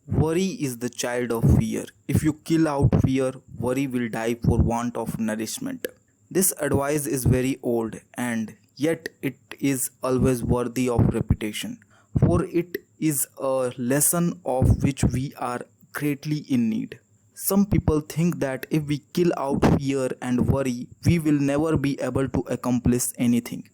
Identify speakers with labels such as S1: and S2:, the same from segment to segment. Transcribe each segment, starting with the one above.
S1: Worry is the child of fear. If you kill out fear, worry will die for want of nourishment. This advice is very old and yet it is always worthy of repetition, for it is a lesson of which we are greatly in need. Some people think that if we kill out fear and worry, we will never be able to accomplish anything.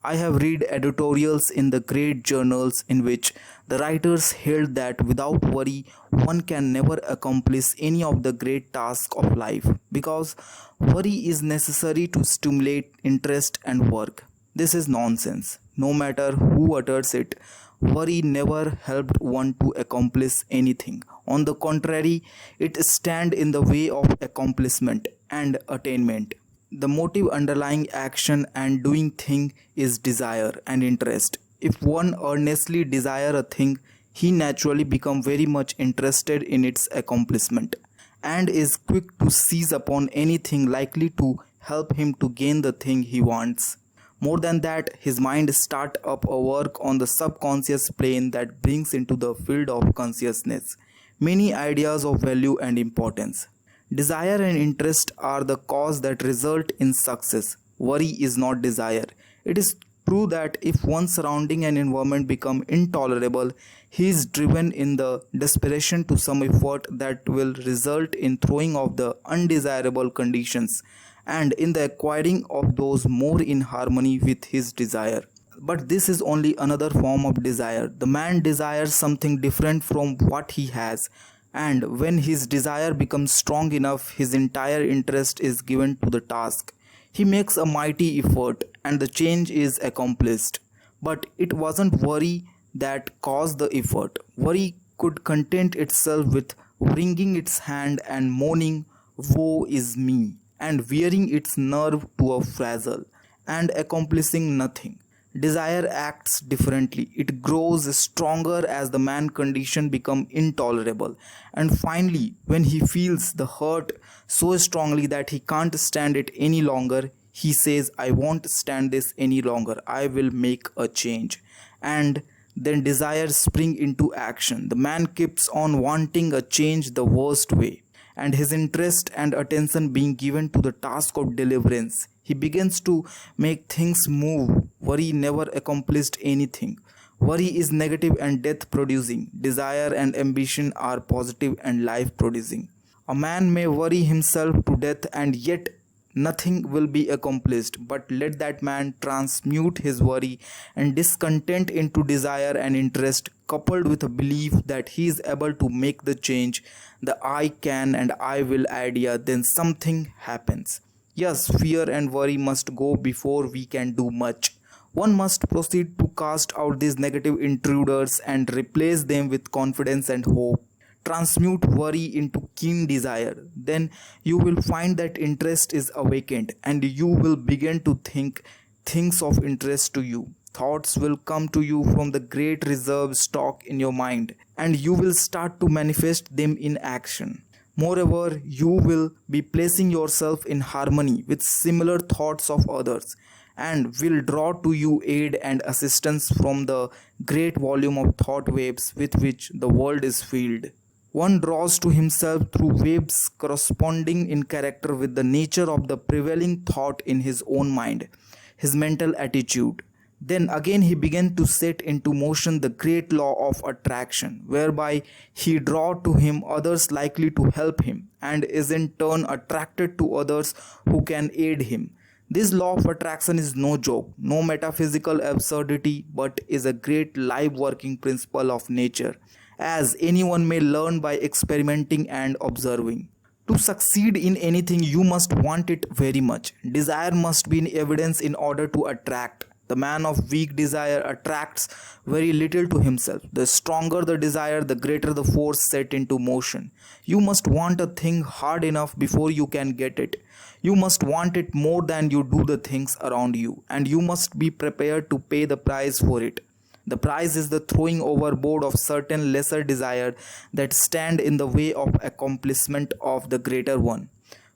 S1: I have read editorials in the great journals in which the writers held that without worry, one can never accomplish any of the great tasks of life because worry is necessary to stimulate interest and work. This is nonsense. No matter who utters it, worry never helped one to accomplish anything. On the contrary, it stands in the way of accomplishment and attainment. The motive underlying action and doing thing is desire and interest. If one earnestly desire a thing, he naturally become very much interested in its accomplishment and is quick to seize upon anything likely to help him to gain the thing he wants. More than that, his mind start up a work on the subconscious plane that brings into the field of consciousness many ideas of value and importance. Desire and interest are the cause that result in success. Worry is not desire. It is true that if one's surrounding and environment become intolerable, he is driven in the desperation to some effort that will result in throwing off the undesirable conditions and in the acquiring of those more in harmony with his desire. But this is only another form of desire. The man desires something different from what he has, and when his desire becomes strong enough, his entire interest is given to the task. He makes a mighty effort, and the change is accomplished. But it wasn't worry that caused the effort. Worry could content itself with wringing its hand and moaning, "Woe is me," and wearing its nerve to a frazzle, and accomplishing nothing. Desire acts differently. It grows stronger as the man condition become intolerable. And finally, when he feels the hurt so strongly that he can't stand it any longer, he says, "I won't stand this any longer. I will make a change." And then desire spring into action. The man keeps on wanting a change the worst way, and his interest and attention being given to the task of deliverance, he begins to make things move. Worry never accomplished anything. Worry is negative and death producing. Desire and ambition are positive and life producing. A man may worry himself to death and yet nothing will be accomplished, but let that man transmute his worry and discontent into desire and interest, coupled with a belief that he is able to make the change, the "I can" and "I will" idea, then something happens. Yes, fear and worry must go before we can do much. One must proceed to cast out these negative intruders and replace them with confidence and hope. Transmute worry into keen desire. Then you will find that interest is awakened and you will begin to think things of interest to you. Thoughts will come to you from the great reserve stock in your mind and you will start to manifest them in action. Moreover, you will be placing yourself in harmony with similar thoughts of others and will draw to you aid and assistance from the great volume of thought waves with which the world is filled. One draws to himself through waves corresponding in character with the nature of the prevailing thought in his own mind, his mental attitude. Then again he began to set into motion the great law of attraction, whereby he draw to him others likely to help him, and is in turn attracted to others who can aid him. This law of attraction is no joke, no metaphysical absurdity, but is a great live working principle of nature, as anyone may learn by experimenting and observing. To succeed in anything, you must want it very much. Desire must be in evidence in order to attract. The man of weak desire attracts very little to himself. The stronger the desire, the greater the force set into motion. You must want a thing hard enough before you can get it. You must want it more than you do the things around you, and you must be prepared to pay the price for it. The price is the throwing overboard of certain lesser desire that stand in the way of accomplishment of the greater one.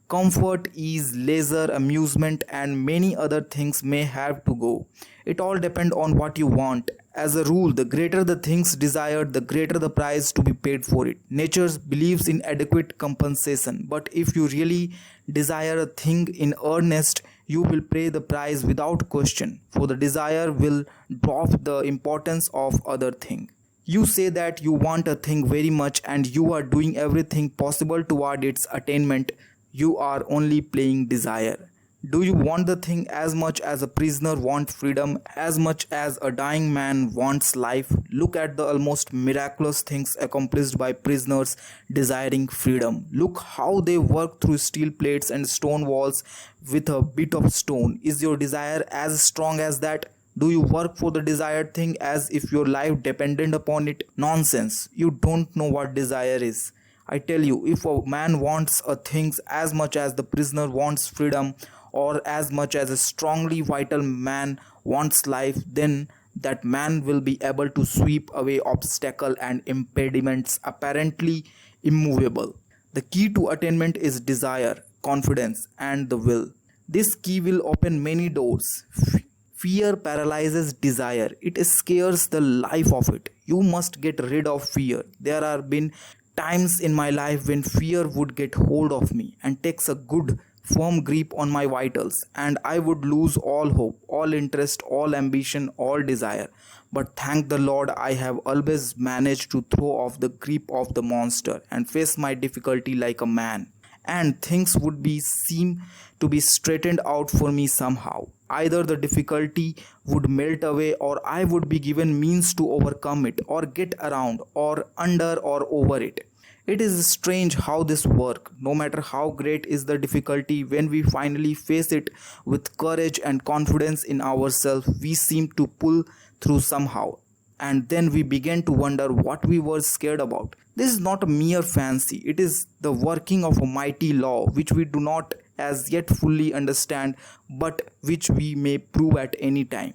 S1: Comfort, ease, leisure, amusement, and many other things may have to go. It all depends on what you want, As a rule, the greater the things desired, the greater the price to be paid for it. Nature believes in adequate compensation, but if you really desire a thing in earnest, you will pay the price without question, for the desire will dwarf the importance of other thing. You say that you want a thing very much and you are doing everything possible toward its attainment. You are only playing desire. Do you want the thing as much as a prisoner wants freedom, as much as a dying man wants life? Look at the almost miraculous things accomplished by prisoners desiring freedom. Look how they work through steel plates and stone walls with a bit of stone. Is your desire as strong as that? Do you work for the desired thing as if your life depended upon it? Nonsense. You don't know what desire is. I tell you, if a man wants a thing as much as the prisoner wants freedom, or as much as a strongly vital man wants life, then that man will be able to sweep away obstacles and impediments apparently immovable. The key to attainment is desire, confidence, and the will. This key will open many doors. Fear paralyzes desire. It scares the life of it. You must get rid of fear. There have been times in my life when fear would get hold of me and takes a good firm grip on my vitals, and I would lose all hope, all interest, all ambition, all desire. But thank the Lord, I have always managed to throw off the grip of the monster and face my difficulty like a man, and things would be seem to be straightened out for me somehow. Either the difficulty would melt away, or I would be given means to overcome it, or get around, or under, or over it. It is strange how this works. No matter how great is the difficulty, when we finally face it with courage and confidence in ourselves, we seem to pull through somehow. And then we begin to wonder what we were scared about. This is not a mere fancy. It is the working of a mighty law which we do not as yet fully understand, but which we may prove at any time.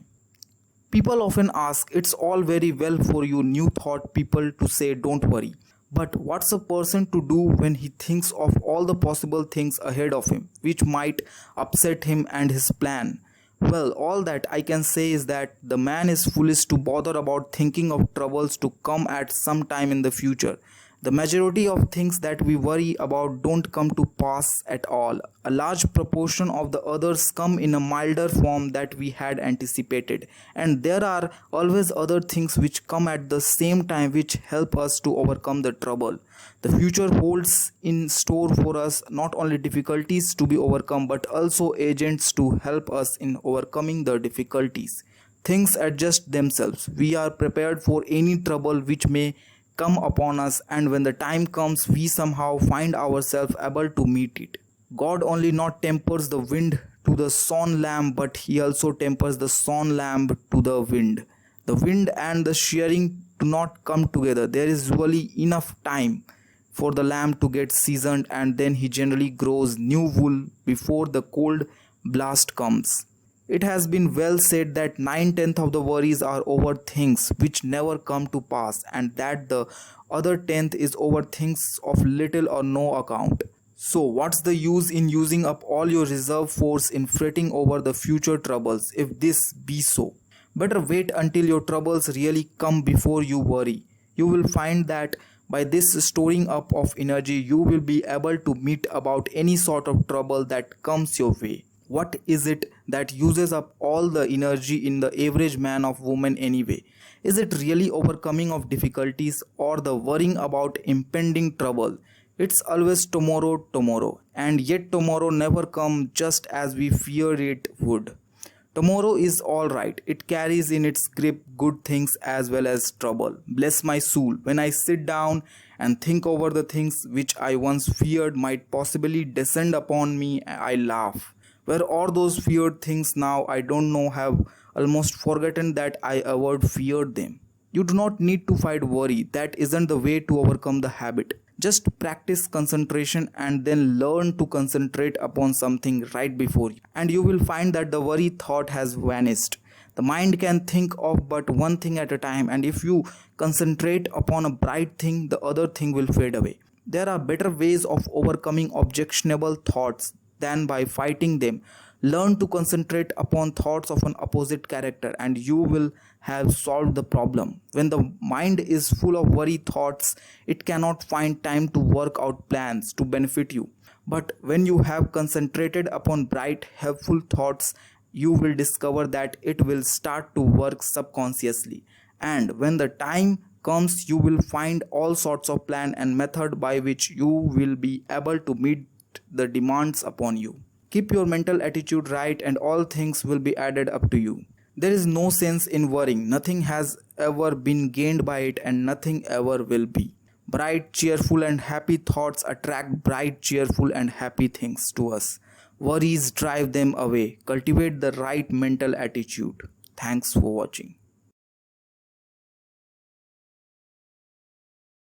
S1: People often ask, it's all very well for you new thought people to say don't worry. But what's a person to do when he thinks of all the possible things ahead of him, which might upset him and his plan? Well, all that I can say is that the man is foolish to bother about thinking of troubles to come at some time in the future. The majority of things that we worry about don't come to pass at all. A large proportion of the others come in a milder form that we had anticipated. And there are always other things which come at the same time which help us to overcome the trouble. The future holds in store for us not only difficulties to be overcome, but also agents to help us in overcoming the difficulties. Things adjust themselves. We are prepared for any trouble which may come upon us, and when the time comes, we somehow find ourselves able to meet it. God only not tempers the wind to the sown lamb, but he also tempers the sown lamb to the wind. The wind and the shearing do not come together. There is usually enough time for the lamb to get seasoned, and then he generally grows new wool before the cold blast comes. It has been well said that 9/10 of the worries are over things which never come to pass, and that the other tenth is over things of little or no account. So what's the use in using up all your reserve force in fretting over the future troubles if this be so? Better wait until your troubles really come before you worry. You will find that by this storing up of energy, you will be able to meet about any sort of trouble that comes your way. What is it that uses up all the energy in the average man or woman anyway? Is it really overcoming of difficulties or the worrying about impending trouble? It's always tomorrow, tomorrow, and yet tomorrow never comes just as we feared it would. Tomorrow is all right. It carries in its grip good things as well as trouble. Bless my soul, when I sit down and think over the things which I once feared might possibly descend upon me, I laugh. Where are those feared things now? I don't know, have almost forgotten that I ever feared them. You do not need to fight worry. That isn't the way to overcome the habit. Just practice concentration and then learn to concentrate upon something right before you. And you will find that the worry thought has vanished. The mind can think of but one thing at a time, and if you concentrate upon a bright thing, the other thing will fade away. There are better ways of overcoming objectionable thoughts than by fighting them. Learn to concentrate upon thoughts of an opposite character, and you will have solved the problem. When the mind is full of worry thoughts, it cannot find time to work out plans to benefit you. But when you have concentrated upon bright, helpful thoughts, you will discover that it will start to work subconsciously. And when the time comes, you will find all sorts of plan and method by which you will be able to meet the demands upon you. Keep your mental attitude right and all things will be added up to you. There is no sense in worrying. Nothing has ever been gained by it and nothing ever will be. Bright, cheerful and happy thoughts attract bright, cheerful and happy things to us. Worries drive them away. Cultivate the right mental attitude. Thanks for watching.